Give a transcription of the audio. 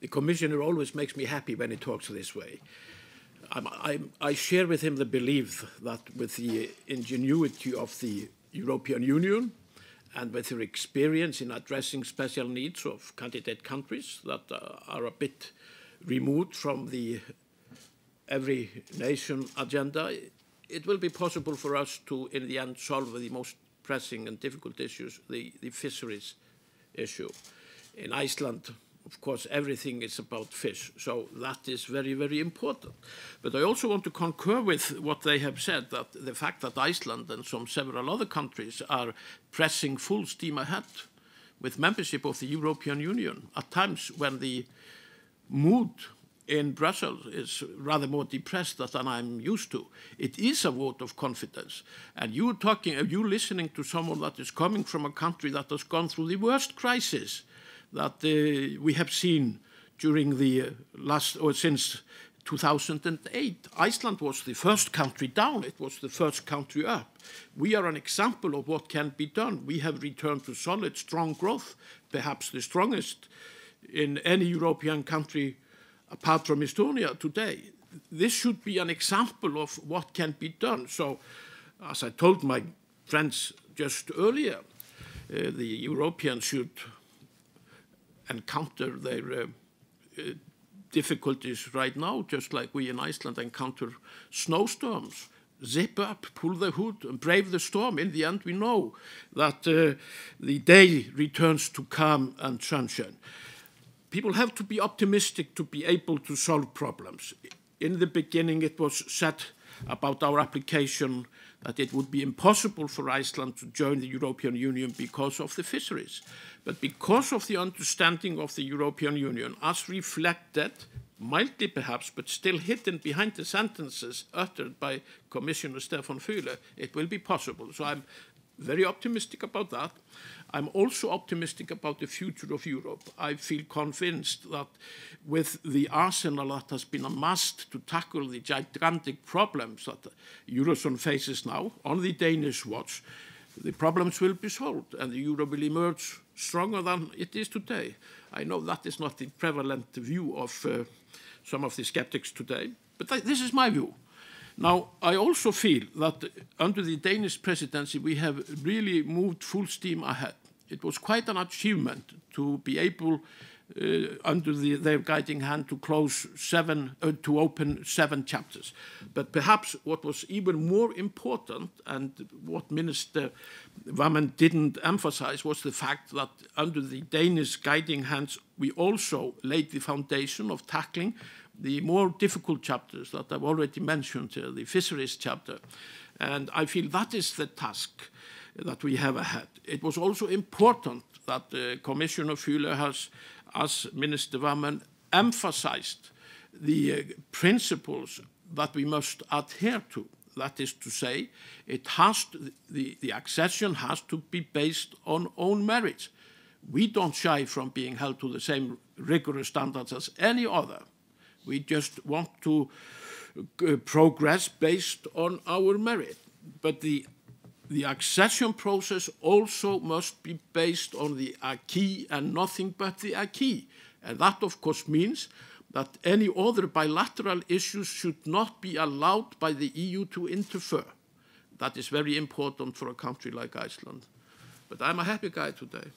The Commissioner always makes me happy when he talks this way. I share with him the belief that with the ingenuity of the European Union and with their experience in addressing special needs of candidate countries that are a bit removed from the every nation agenda, it will be possible for us to, in the end, solve the most pressing and difficult issues, the fisheries issue. In Iceland, of course, everything is about fish, so that is very, very important. But I also want to concur with what they have said, that the fact that Iceland and several other countries are pressing full steam ahead with membership of the European Union at times when the mood in Brussels is rather more depressed than I'm used to. It is a vote of confidence. And you listening to someone that is coming from a country that has gone through the worst crisis that we have seen during the since 2008. Iceland was the first country down. It was the first country up. We are an example of what can be done. We have returned to solid, strong growth, perhaps the strongest in any European country apart from Estonia today. This should be an example of what can be done. So, as I told my friends just earlier, the Europeans should encounter their difficulties right now, just like we in Iceland encounter snowstorms. Zip up, pull the hood, and brave the storm. In the end, we know that the day returns to calm and sunshine. People have to be optimistic to be able to solve problems. In the beginning, it was said about our application that it would be impossible for Iceland to join the European Union because of the fisheries. But because of the understanding of the European Union, as reflected, mildly perhaps, but still hidden behind the sentences uttered by Commissioner Stefan Füle, it will be possible. So I'm very optimistic about that. I'm also optimistic about the future of Europe. I feel convinced that with the arsenal that has been amassed to tackle the gigantic problems that the Eurozone faces now, on the Danish watch, the problems will be solved and the Euro will emerge stronger than it is today. I know that is not the prevalent view of some of the skeptics today, but this is my view. Now, I also feel that under the Danish presidency, we have really moved full steam ahead. It was quite an achievement to be able, under their guiding hand, to open 7 chapters. But perhaps what was even more important, and what Minister Wammen didn't emphasize, was the fact that under the Danish guiding hands, we also laid the foundation of tackling the more difficult chapters that I've already mentioned, the fisheries chapter. And I feel that is the task that we have ahead. It was also important that Commissioner Füle has, as Minister Wammen, emphasized the principles that we must adhere to. That is to say, the accession has to be based on own merits. We don't shy from being held to the same rigorous standards as any other. We just want to progress based on our merit. But the accession process also must be based on the acquis and nothing but the acquis. And that, of course, means that any other bilateral issues should not be allowed by the EU to interfere. That is very important for a country like Iceland. But I'm a happy guy today.